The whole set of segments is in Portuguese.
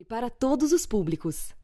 E para todos os públicos.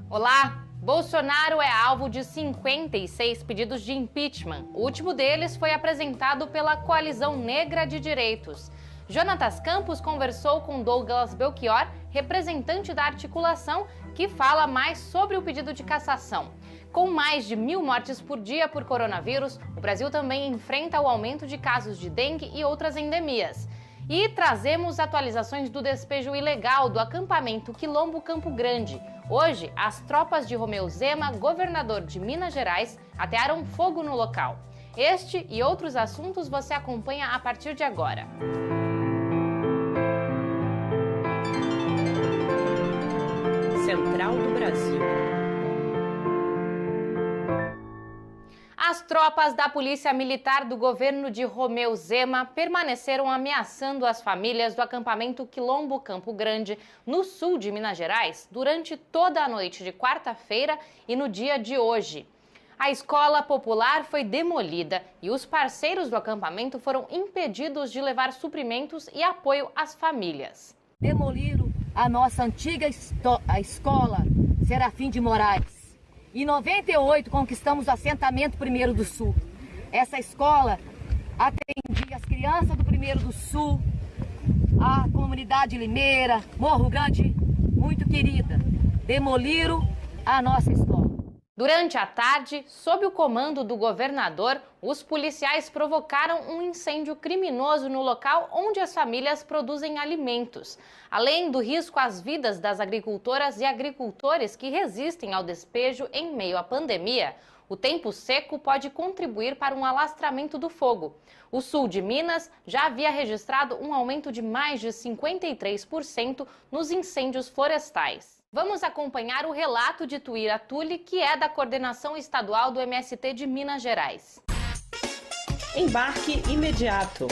Olá! Bolsonaro é alvo de 56 pedidos de impeachment. O último deles foi apresentado pela Coalizão Negra de Direitos. Jonatas Campos conversou com Douglas Belchior, representante da articulação, que fala mais sobre o pedido de cassação. Com mais de 1.000 mortes por dia por coronavírus, o Brasil também enfrenta o aumento de casos de dengue e outras endemias. E trazemos atualizações do despejo ilegal do acampamento Quilombo Campo Grande. Hoje, as tropas de Romeu Zema, governador de Minas Gerais, atearam fogo no local. Este e outros assuntos você acompanha a partir de agora. Central do Brasil. As tropas da Polícia Militar do governo de Romeu Zema permaneceram ameaçando as famílias do acampamento Quilombo Campo Grande, no sul de Minas Gerais, durante toda a noite de quarta-feira e no dia de hoje. A escola popular foi demolida e os parceiros do acampamento foram impedidos de levar suprimentos e apoio às famílias. Demoliram a nossa antiga escola Serafim de Moraes. Em 98, conquistamos o assentamento 1º do Sul. Essa escola atendia as crianças do 1º do Sul, a comunidade Limeira, Morro Grande, muito querida. Demoliram a nossa escola. Durante a tarde, sob o comando do governador, os policiais provocaram um incêndio criminoso no local onde as famílias produzem alimentos. Além do risco às vidas das agricultoras e agricultores que resistem ao despejo em meio à pandemia, o tempo seco pode contribuir para um alastramento do fogo. O sul de Minas já havia registrado um aumento de mais de 53% nos incêndios florestais. Vamos acompanhar o relato de Tuíra Tulli, que é da coordenação estadual do MST de Minas Gerais. Embarque imediato.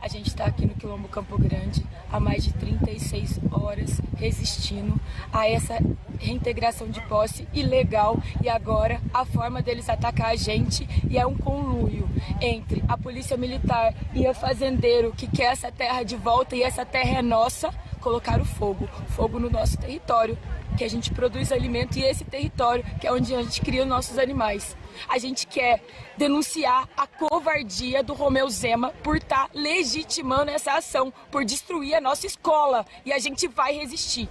A gente está aqui no Quilombo Campo Grande há mais de 36 horas resistindo a essa reintegração de posse ilegal e agora a forma deles atacar a gente e é um conluio entre a polícia militar e o fazendeiro que quer essa terra de volta e essa terra é nossa, colocar o fogo no nosso território, que a gente produz alimento e esse território que é onde a gente cria os nossos animais. A gente quer denunciar a covardia do Romeu Zema por estar legitimando essa ação, por destruir a nossa escola e a gente vai resistir.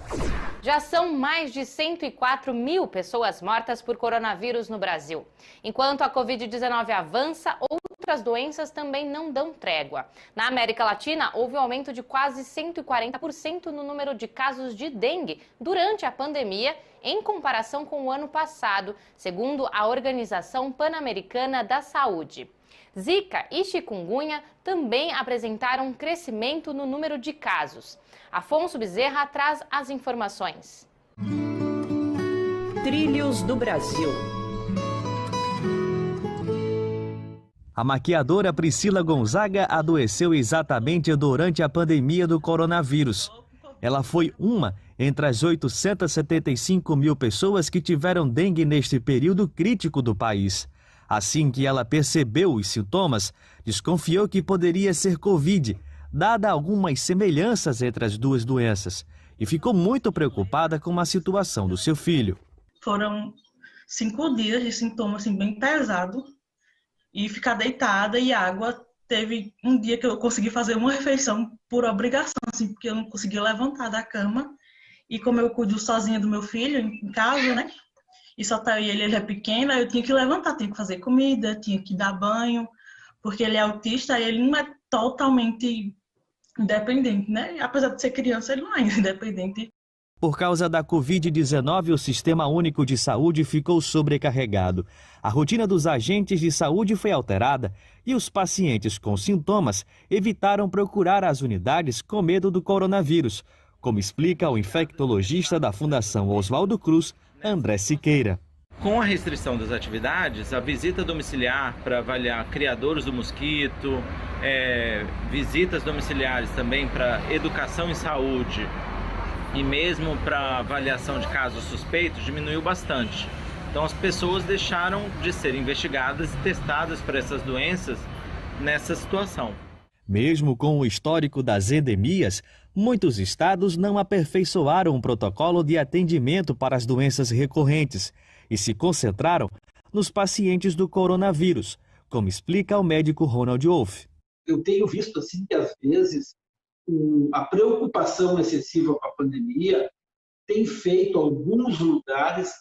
Já são mais de 104.000 pessoas mortas por coronavírus no Brasil. Enquanto a Covid-19 avança, outras doenças também não dão trégua. Na América Latina, houve um aumento de quase 140% no número de casos de dengue durante a pandemia, em comparação com o ano passado, segundo a Organização Pan-Americana da Saúde. Zika e chikungunya também apresentaram um crescimento no número de casos. Afonso Bezerra traz as informações. Trilhos do Brasil. A maquiadora Priscila Gonzaga adoeceu exatamente durante a pandemia do coronavírus. Ela foi uma entre as 875.000 pessoas que tiveram dengue neste período crítico do país. Assim que ela percebeu os sintomas, desconfiou que poderia ser Covid, dada algumas semelhanças entre as duas doenças, e ficou muito preocupada com a situação do seu filho. Foram 5 dias de sintomas bem pesados e ficar deitada e água. Teve um dia que eu consegui fazer uma refeição por obrigação, porque eu não conseguia levantar da cama. E como eu cuido sozinha do meu filho em casa, né? E só tá ele é pequeno, eu tinha que levantar, tinha que fazer comida, tinha que dar banho, porque ele é autista e ele não é totalmente independente, né? Apesar de ser criança, ele não é independente. Por causa da Covid-19, o Sistema Único de Saúde ficou sobrecarregado. A rotina dos agentes de saúde foi alterada e os pacientes com sintomas evitaram procurar as unidades com medo do coronavírus, como explica o infectologista da Fundação Oswaldo Cruz, André Siqueira. Com a restrição das atividades, a visita domiciliar para avaliar criadores do mosquito, visitas domiciliares também para educação em saúde e mesmo para avaliação de casos suspeitos diminuiu bastante. Então as pessoas deixaram de ser investigadas e testadas para essas doenças nessa situação. Mesmo com o histórico das endemias, muitos estados não aperfeiçoaram o protocolo de atendimento para as doenças recorrentes e se concentraram nos pacientes do coronavírus, como explica o médico Ronald Wolff. Eu tenho visto assim que às vezes a preocupação excessiva com a pandemia tem feito alguns lugares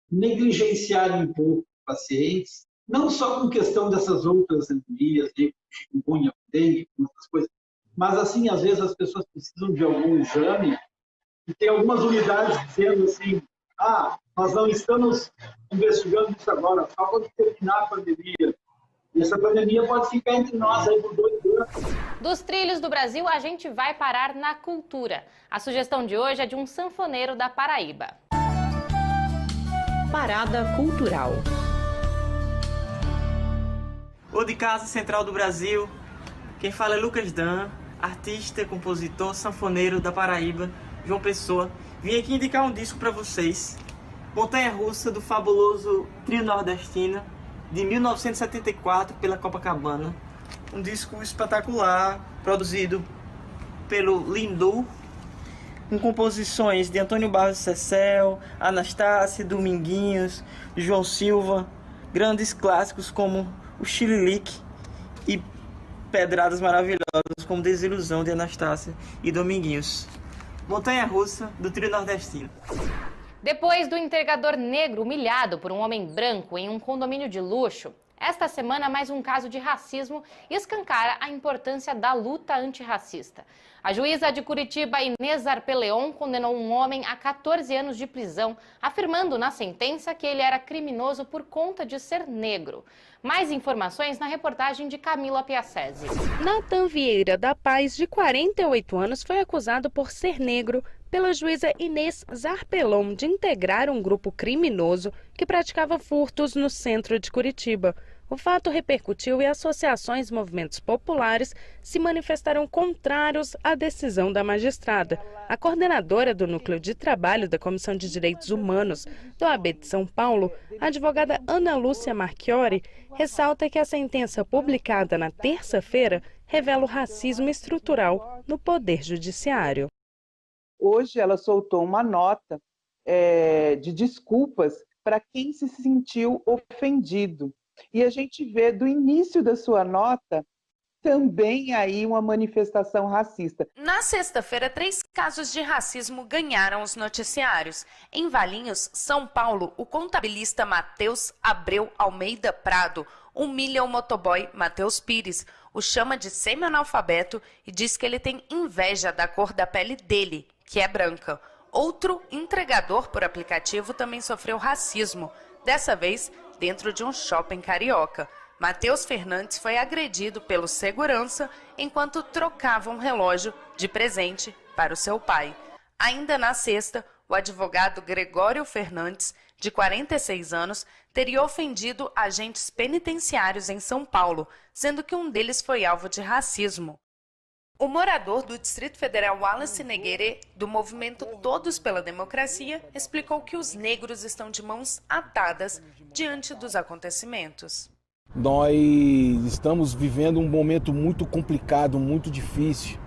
negligenciarem um pouco os pacientes, não só com questão dessas outras endemias, de chikungunya, dengue, outras coisas, mas assim, às vezes as pessoas precisam de algum exame e tem algumas unidades dizendo assim, nós não estamos investigando isso agora, só quando terminar a pandemia. E essa pandemia pode ficar entre nós aí por 2 anos. Dos trilhos do Brasil, a gente vai parar na cultura. A sugestão de hoje é de um sanfoneiro da Paraíba. Parada cultural. O de Casa Central do Brasil, quem fala é Lucas Dan, artista, compositor, sanfoneiro da Paraíba, João Pessoa. Vim aqui indicar um disco para vocês, Montanha Russa, do fabuloso Trio Nordestino, de 1974, pela Copacabana. Um disco espetacular, produzido pelo Lindu, com composições de Antônio Barros Cecel, Anastácia, Dominguinhos, João Silva, grandes clássicos como o Chililique e pedradas maravilhosas como Desilusão de Anastácia e Dominguinhos. Montanha Russa, do Trio Nordestino. Depois do entregador negro humilhado por um homem branco em um condomínio de luxo, esta semana mais um caso de racismo escancara a importância da luta antirracista. A juíza de Curitiba, Inês Arpeleon, condenou um homem a 14 anos de prisão, afirmando na sentença que ele era criminoso por conta de ser negro. Mais informações na reportagem de Camila Piacese. Nathan Vieira da Paz, de 48 anos, foi acusado por ser negro pela juíza Inês Zarpelon de integrar um grupo criminoso que praticava furtos no centro de Curitiba. O fato repercutiu e associações e movimentos populares se manifestaram contrários à decisão da magistrada. A coordenadora do Núcleo de Trabalho da Comissão de Direitos Humanos do OAB de São Paulo, a advogada Ana Lúcia Marchiori, ressalta que a sentença publicada na terça-feira revela o racismo estrutural no Poder Judiciário. Hoje ela soltou uma nota de desculpas para quem se sentiu ofendido. E a gente vê do início da sua nota também aí uma manifestação racista. Na sexta-feira, 3 casos de racismo ganharam os noticiários. Em Valinhos, São Paulo, o contabilista Matheus Abreu Almeida Prado humilha o motoboy Matheus Pires, o chama de semi-analfabeto e diz que ele tem inveja da cor da pele dele, que é branca. Outro entregador por aplicativo também sofreu racismo, dessa vez dentro de um shopping carioca. Matheus Fernandes foi agredido pelo segurança enquanto trocava um relógio de presente para o seu pai. Ainda na sexta, o advogado Gregório Fernandes, de 46 anos, teria ofendido agentes penitenciários em São Paulo, sendo que um deles foi alvo de racismo. O morador do Distrito Federal Wallace Neguerê, do movimento Todos pela Democracia, explicou que os negros estão de mãos atadas diante dos acontecimentos. Nós estamos vivendo um momento muito complicado, muito difícil,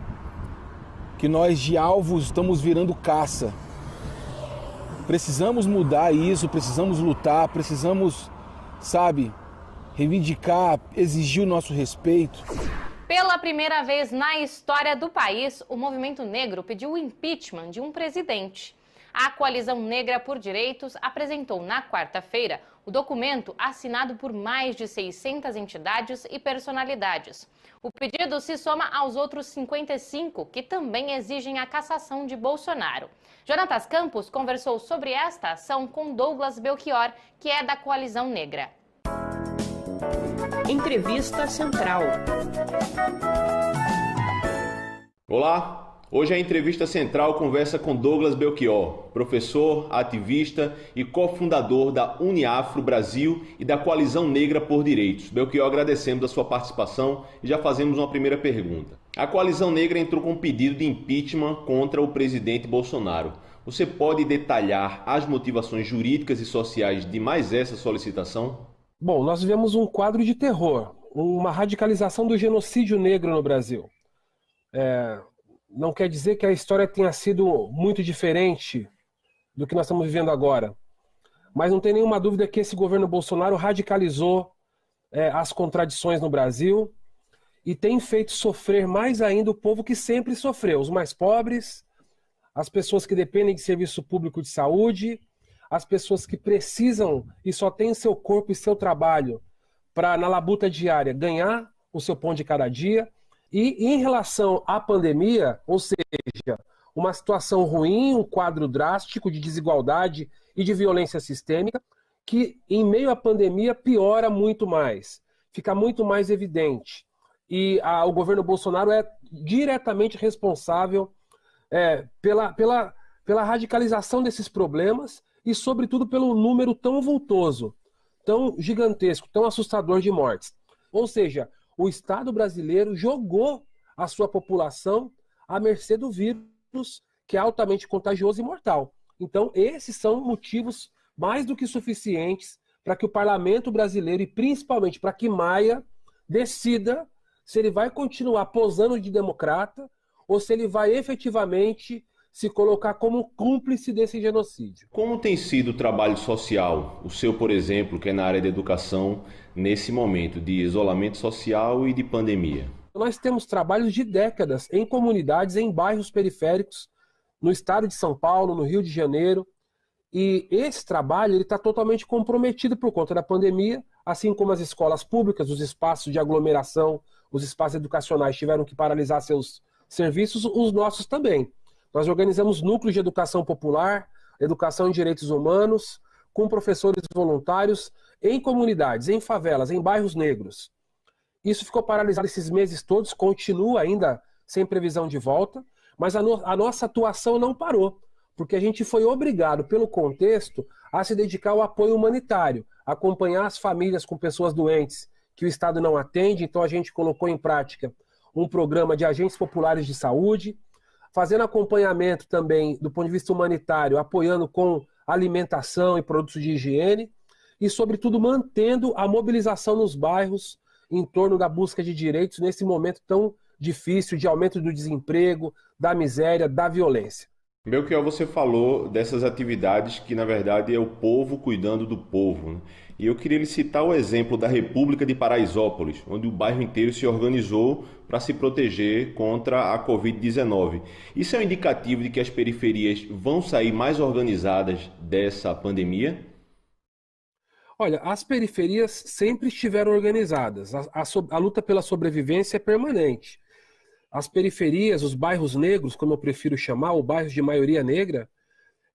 que nós de alvos estamos virando caça. Precisamos mudar isso, precisamos lutar, precisamos, reivindicar, exigir o nosso respeito. Pela primeira vez na história do país, o movimento negro pediu o impeachment de um presidente. A Coalizão Negra por Direitos apresentou na quarta-feira o documento assinado por mais de 600 entidades e personalidades. O pedido se soma aos outros 55 que também exigem a cassação de Bolsonaro. Jonatas Campos conversou sobre esta ação com Douglas Belchior, que é da Coalizão Negra. Entrevista Central. Olá! Hoje a Entrevista Central conversa com Douglas Belchior, professor, ativista e cofundador da Uniafro Brasil e da Coalizão Negra por Direitos. Belchior, agradecemos a sua participação e já fazemos uma primeira pergunta. A Coalizão Negra entrou com um pedido de impeachment contra o presidente Bolsonaro. Você pode detalhar as motivações jurídicas e sociais de mais essa solicitação? Bom, nós vivemos um quadro de terror, uma radicalização do genocídio negro no Brasil. Não quer dizer que a história tenha sido muito diferente do que nós estamos vivendo agora, mas não tem nenhuma dúvida que esse governo Bolsonaro radicalizou as contradições no Brasil e tem feito sofrer mais ainda o povo que sempre sofreu, os mais pobres, as pessoas que dependem de serviço público de saúde, as pessoas que precisam e só têm seu corpo e seu trabalho para, na labuta diária, ganhar o seu pão de cada dia. E em relação à pandemia, ou seja, uma situação ruim, um quadro drástico de desigualdade e de violência sistêmica, que em meio à pandemia piora muito mais, fica muito mais evidente. E o governo Bolsonaro é diretamente responsável pela radicalização desses problemas e, sobretudo, pelo número tão vultoso, tão gigantesco, tão assustador de mortes. Ou seja, o Estado brasileiro jogou a sua população à mercê do vírus, que é altamente contagioso e mortal. Então, esses são motivos mais do que suficientes para que o parlamento brasileiro, e principalmente para que Maia, decida se ele vai continuar posando de democrata ou se ele vai efetivamente se colocar como cúmplice desse genocídio. Como tem sido o trabalho social, o seu, por exemplo, que é na área da educação, nesse momento de isolamento social e de pandemia? Nós temos trabalhos de décadas em comunidades, em bairros periféricos, no estado de São Paulo, no Rio de Janeiro, e esse trabalho está totalmente comprometido por conta da pandemia, assim como as escolas públicas, os espaços de aglomeração, os espaços educacionais tiveram que paralisar seus serviços, os nossos também. Nós organizamos núcleos de educação popular, educação em direitos humanos, com professores voluntários, em comunidades, em favelas, em bairros negros. Isso ficou paralisado esses meses todos, continua ainda sem previsão de volta, mas a nossa atuação não parou, porque a gente foi obrigado, pelo contexto, a se dedicar ao apoio humanitário, acompanhar as famílias com pessoas doentes que o Estado não atende, então a gente colocou em prática um programa de agentes populares de saúde, fazendo acompanhamento também do ponto de vista humanitário, apoiando com alimentação e produtos de higiene e, sobretudo, mantendo a mobilização nos bairros em torno da busca de direitos nesse momento tão difícil de aumento do desemprego, da miséria, da violência. Belchior, você falou dessas atividades que, na verdade, é o povo cuidando do povo, né? E eu queria lhe citar o exemplo da República de Paraisópolis, onde o bairro inteiro se organizou para se proteger contra a Covid-19. Isso é um indicativo de que as periferias vão sair mais organizadas dessa pandemia? Olha, as periferias sempre estiveram organizadas. A luta pela sobrevivência é permanente. As periferias, os bairros negros, como eu prefiro chamar, ou bairros de maioria negra,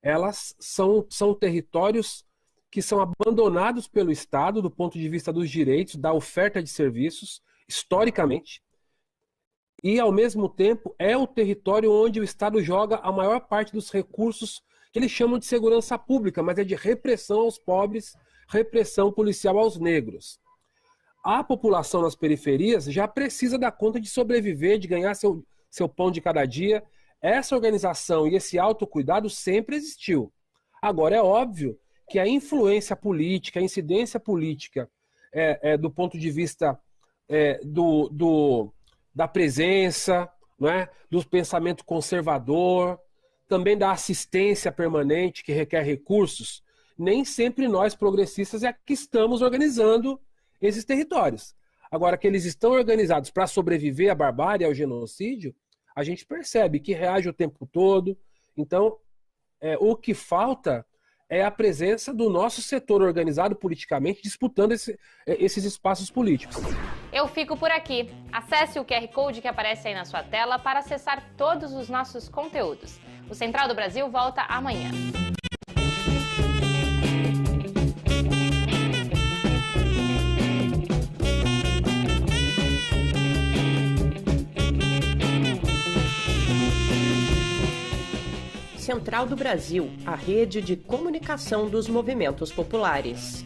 elas são territórios que são abandonados pelo Estado do ponto de vista dos direitos, da oferta de serviços, historicamente, e, ao mesmo tempo, é o território onde o Estado joga a maior parte dos recursos que eles chamam de segurança pública, mas é de repressão aos pobres, repressão policial aos negros. A população nas periferias já precisa dar conta de sobreviver, de ganhar seu pão de cada dia. Essa organização e esse autocuidado sempre existiu. Agora, é óbvio que a influência política, a incidência política do ponto de vista da presença, não é? Do pensamento conservador, também da assistência permanente que requer recursos, nem sempre nós progressistas é que estamos organizando esses territórios. Agora, que eles estão organizados para sobreviver à barbárie, ao genocídio, a gente percebe que reage o tempo todo. Então, o que falta é a presença do nosso setor organizado politicamente disputando esses espaços políticos. Eu fico por aqui. Acesse o QR Code que aparece aí na sua tela para acessar todos os nossos conteúdos. O Central do Brasil volta amanhã. Central do Brasil, a rede de comunicação dos movimentos populares.